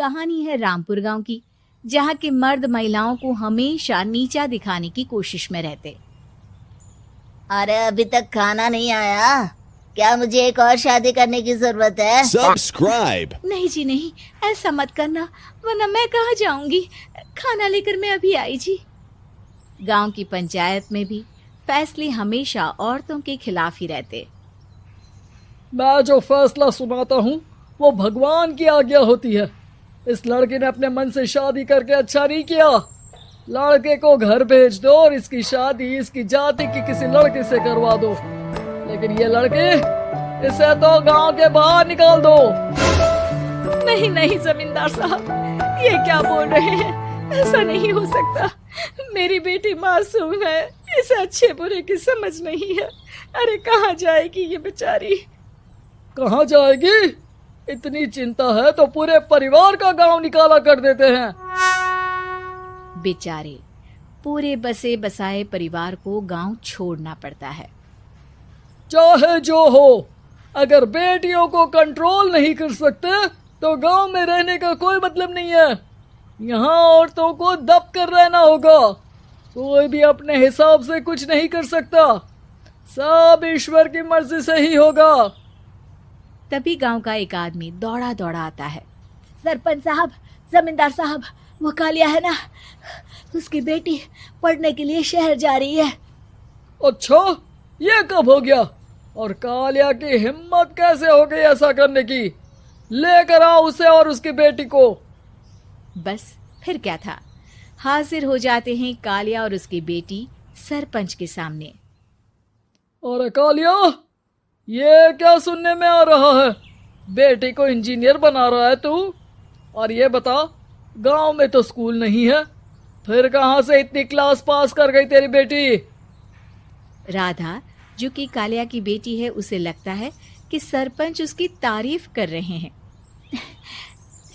कहानी है रामपुर गांव की, जहां के मर्द महिलाओं को हमेशा नीचा दिखाने की कोशिश में रहते। अरे अभी तक खाना नहीं आया, क्या मुझे एक और शादी करने की जरूरत है? सब्सक्राइब। नहीं जी नहीं, ऐसा मत करना, वरना मैं कहाँ जाऊंगी। खाना लेकर मैं अभी आई जी। गांव की पंचायत में भी फैसले हमेशा औरतों के खिलाफ ही रहते। मैं जो फैसला सुनाता हूँ वो भगवान की आज्ञा होती है। इस लड़के ने अपने मन से शादी करके अच्छा नहीं किया। लड़के को घर भेज दो और इसकी शादी इसकी जाति की किसी लड़के से करवा दो। लेकिन ये लड़के, इसे तो गांव के बाहर निकाल दो। नहीं नहीं जमींदार साहब, ये क्या बोल रहे हैं? ऐसा नहीं हो सकता। मेरी बेटी मासूम है, इसे अच्छे बुरे की समझ नहीं है। अरे कहाँ जाएगी ये बेचारी? कहाँ जाएगी? इतनी चिंता है तो पूरे परिवार का गांव निकाला कर देते हैं। बेचारे पूरे बसे बसाए परिवार को गांव छोड़ना पड़ता है। चाहे जो हो, अगर बेटियों को कंट्रोल नहीं कर सकते तो गांव में रहने का कोई मतलब नहीं है। यहाँ औरतों को दब कर रहना होगा। कोई भी अपने हिसाब से कुछ नहीं कर सकता, सब ईश्वर की मर्जी से ही होगा। तभी गांव का एक आदमी दौड़ा दौड़ा आता है। सरपंच साहब, जमींदार साहब, वो कालिया है ना, उसकी बेटी पढ़ने के लिए शहर जा रही है। अच्छा, ये कब हो गया? और कालिया की हिम्मत कैसे हो गई ऐसा करने की? लेकर आओ उसे और उसकी बेटी को। बस फिर क्या था, हाजिर हो जाते हैं कालिया और उसकी बेटी सरपंच के सामने। अरे कालिया, ये क्या सुनने में आ रहा है? बेटी को इंजीनियर बना रहा है तू? और ये बता, गांव में तो स्कूल नहीं है, फिर कहां से इतनी क्लास पास कर गई तेरी बेटी? राधा, जो कि कालिया की बेटी है, उसे लगता है कि सरपंच उसकी तारीफ कर रहे हैं।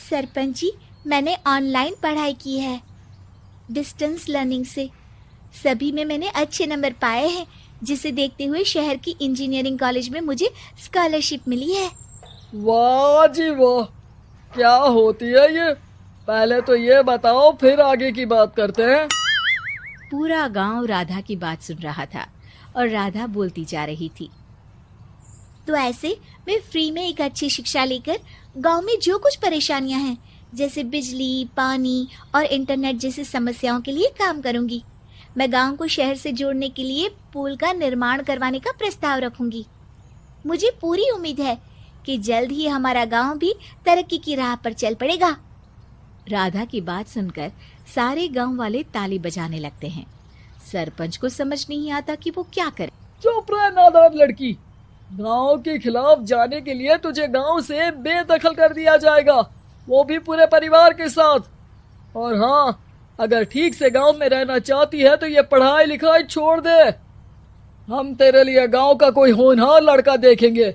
सरपंच जी, मैंने ऑनलाइन पढ़ाई की है, डिस्टेंस लर्निंग से। सभी में मैंने अच्छे नंबर पाए हैं, जिसे देखते हुए शहर की इंजीनियरिंग कॉलेज में मुझे स्कॉलरशिप मिली है। वाह जी वाह, क्या होती है ये? पहले तो ये बताओ, फिर आगे की बात करते हैं। पूरा गांव राधा की बात सुन रहा था और राधा बोलती जा रही थी। तो ऐसे मैं फ्री में एक अच्छी शिक्षा लेकर गांव में जो कुछ परेशानियां हैं, जैसे बिजली, पानी और इंटरनेट जैसी समस्याओं के लिए काम करूंगी। मैं गांव को शहर से जोड़ने के लिए पुल का निर्माण करवाने का प्रस्ताव रखूंगी। मुझे पूरी उम्मीद है कि जल्द ही हमारा गांव भी तरक्की की राह पर चल पड़ेगा। राधा की बात सुनकर सारे गांव वाले ताली बजाने लगते हैं। सरपंच को समझ नहीं आता कि वो क्या करे। चुप रह नादान लड़की, गांव के खिलाफ जाने के लिए तुझे गांव से बेदखल कर दिया जाएगा, वो भी पूरे परिवार के साथ। और हाँ, अगर ठीक से गांव में रहना चाहती है तो ये पढ़ाई लिखाई छोड़ दे। हम तेरे लिए गांव का कोई होनहार लड़का देखेंगे।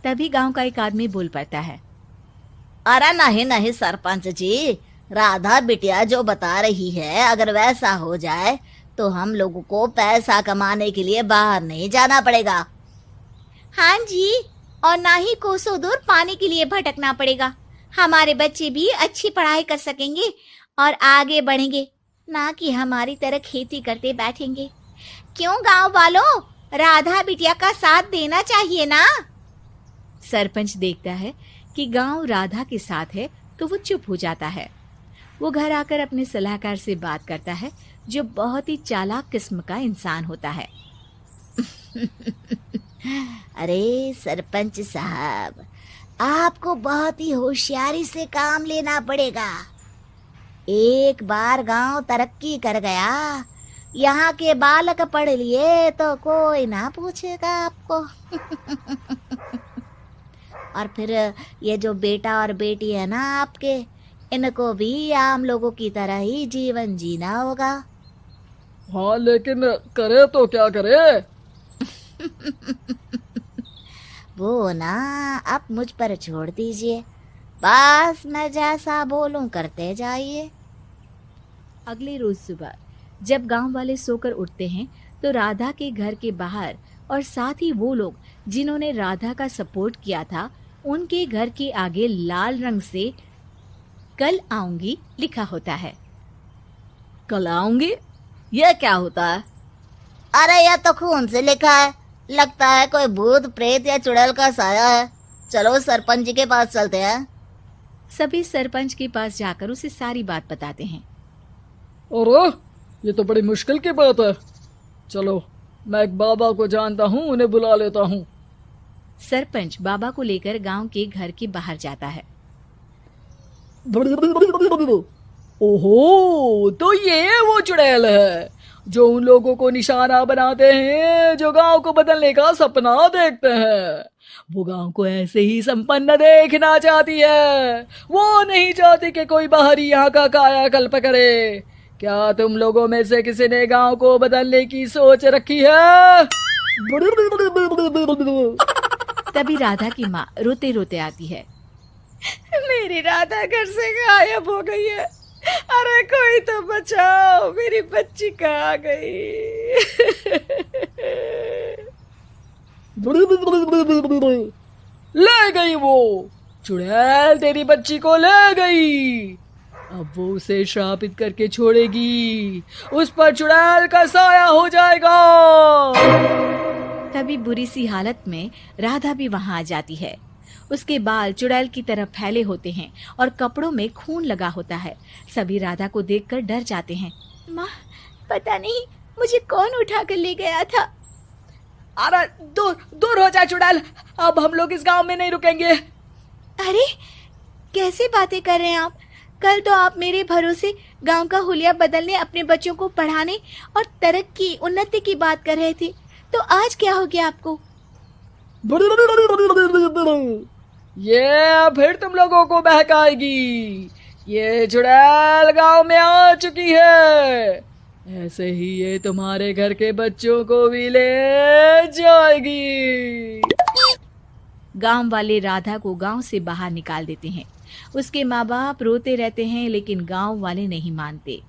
तभी गांव का एक आदमी बोल पड़ता है। अरे नहीं नहीं सरपंच जी, राधा बिटिया जो बता रही है, अगर वैसा हो जाए तो हम लोगों को पैसा कमाने के लिए बाहर नहीं जाना पड़ेगा। हाँ जी, और ना ही कोसों दूर पानी के लिए भटकना पड़ेगा। हमारे बच्चे भी अच्छी पढ़ाई कर सकेंगे और आगे बढ़ेंगे, ना कि हमारी तरह खेती करते बैठेंगे। क्यों गांव वालों, राधा बिटिया का साथ देना चाहिए ना। सरपंच देखता है कि गांव राधा के साथ है तो वो चुप हो जाता है। वो घर आकर अपने सलाहकार से बात करता है, जो बहुत ही चालाक किस्म का इंसान होता है। अरे सरपंच साहब, आपको बहुत ही होशियारी से काम लेना पड़ेगा। एक बार गांव तरक्की कर गया, यहाँ के बालक पढ़ लिए तो कोई ना पूछेगा आपको। और फिर ये जो बेटा और बेटी है ना आपके, इनको भी आम लोगों की तरह ही जीवन जीना होगा। हाँ, लेकिन करे तो क्या करे? वो ना आप मुझ पर छोड़ दीजिए, बस मैं जैसा बोलूं करते जाइए। अगले रोज सुबह जब गांव वाले सोकर उठते हैं तो राधा के घर के बाहर और साथ ही वो लोग जिन्होंने राधा का सपोर्ट किया था, उनके घर के आगे लाल रंग से कल आऊंगी लिखा होता है। कल आऊंगी, यह क्या होता है? अरे यह तो खून से लिखा है, लगता है कोई भूत प्रेत या चुड़ैल का साया है। चलो सरपंच जी के पास चलते हैं। सभी सरपंच के पास जाकर उसे सारी बात बताते हैं। अरे ये तो बड़ी मुश्किल की बात है। चलो मैं एक बाबा को जानता हूँ, उन्हें बुला लेता हूँ। सरपंच बाबा को लेकर गांव के घर के बाहर जाता है। ओहो, तो ये वो चुड़ैल है जो उन लोगों को निशाना बनाते हैं जो गांव को बदलने का सपना देखते हैं। वो गांव को ऐसे ही संपन्न देखना चाहती है, वो नहीं चाहती कि कोई बाहरी यहाँ का कायाकल्प करे। क्या तुम लोगों में से किसी ने गांव को बदलने की सोच रखी है? तभी राधा की माँ रोते रोते आती है। मेरी राधा घर से गायब हो गई है। अरे कोई तो बचाओ, मेरी बच्ची कहाँ गई? ले गई वो चुड़ैल, तेरी बच्ची को ले गई। अब वो उसे श्रापित करके छोड़ेगी, उस पर चुड़ैल का साया हो जाएगा। तभी बुरी सी हालत में राधा भी वहां आ जाती है। उसके बाल चुड़ैल की तरह फैले होते हैं और कपड़ों में खून लगा होता है। सभी राधा को देखकर डर जाते हैं। माँ, पता नहीं मुझे कौन उठा कर ले गया था। अरे दूर दूर हो जा चुड़ैल, अब हम लोग इस गांव में नहीं रुकेंगे। अरे कैसे बातें कर रहे हैं आप? कल तो आप मेरे भरोसे गांव का हुलिया बदलने, अपने बच्चों को पढ़ाने और तरक्की उन्नति की बात कर रहे थे, तो आज क्या हो गया आपको? ये फिर तुम लोगों को बहकाएगी। ये चुड़ैल गांव में आ चुकी है, ऐसे ही ये तुम्हारे घर के बच्चों को भी ले जाएगी। गांव वाले राधा को गांव से बाहर निकाल देते हैं। उसके माँ बाप रोते रहते हैं, लेकिन गांव वाले नहीं मानते।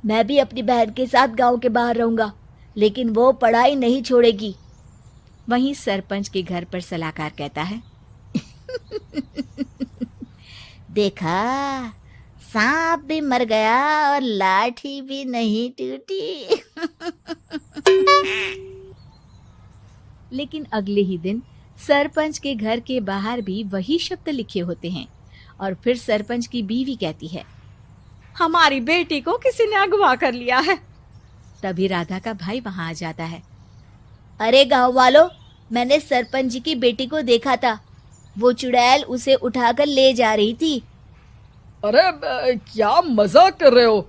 मैं भी अपनी बहन के साथ गांव के बाहर रहूंगा, लेकिन वो पढ़ाई नहीं छोड़ेगी। वहीं सरपंच के घर पर सलाहकार कहता है। देखा, सांप भी मर गया और लाठी भी नहीं टूटी। लेकिन अगले ही दिन सरपंच के घर के बाहर भी वही शब्द लिखे होते हैं। और फिर सरपंच की बीवी कहती है, हमारी बेटी को किसी ने अगवा कर लिया है। तभी राधा का भाई वहां आ जाता है। अरे गांव वालों, मैंने सरपंच जी की बेटी को देखा था। वो चुड़ैल उसे उठाकर ले जा रही थी। अरे क्या मजाक कर रहे हो?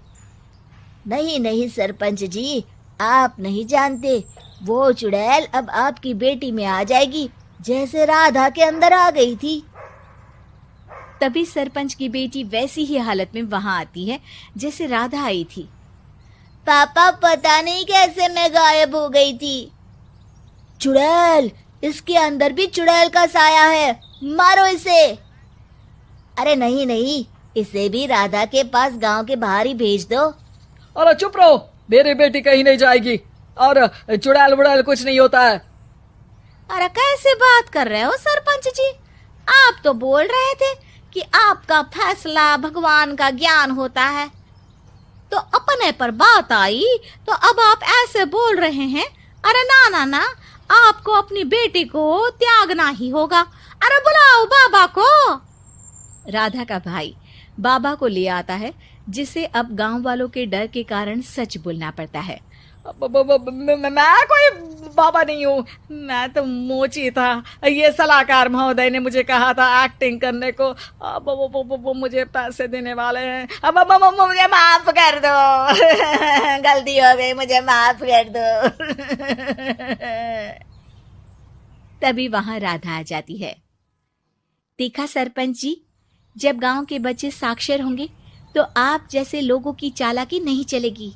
नहीं नहीं सरपंच जी, आप नहीं जानते। वो चुड़ैल अब आपकी बेटी में आ जाएगी, जैसे राधा के अंदर आ गई थी। तभी सरपंच की बेटी वैसी ही हालत में वहां आती है जैसे राधा आई थी। पापा, पता नहीं कैसे मैं गायब हो गई थी। चुड़ैल, इसके अंदर भी चुड़ैल का साया है, मारो इसे। अरे नहीं नहीं, इसे भी राधा के पास गांव के बाहर ही भेज दो। अरे चुप रहो, मेरी बेटी कहीं नहीं जाएगी और चुड़ैल वुड़ैल कुछ नहीं होता है। अरे कैसे बात कर रहे हो सरपंच जी? आप तो बोल रहे थे कि आपका फैसला भगवान का ज्ञान होता है, तो अपने पर बात आई तो अब आप ऐसे बोल रहे हैं। अरे ना ना ना, आपको अपनी बेटी को त्यागना ही होगा। अरे बुलाओ बाबा को। राधा का भाई बाबा को ले आता है, जिसे अब गांव वालों के डर के कारण सच बोलना पड़ता है। मैं कोई बाबा नहीं हूँ, मैं तो मोची था। ये सलाहकार महोदय ने मुझे कहा था एक्टिंग करने को। अब वो मुझे पैसे देने वाले हैं। अब मुझे माफ कर दो। गलती हो गई, मुझे माफ कर दो। तभी वहां राधा आ जाती है। देखा सरपंच जी, जब गांव के बच्चे साक्षर होंगे तो आप जैसे लोगों की चालाकी नहीं चलेगी।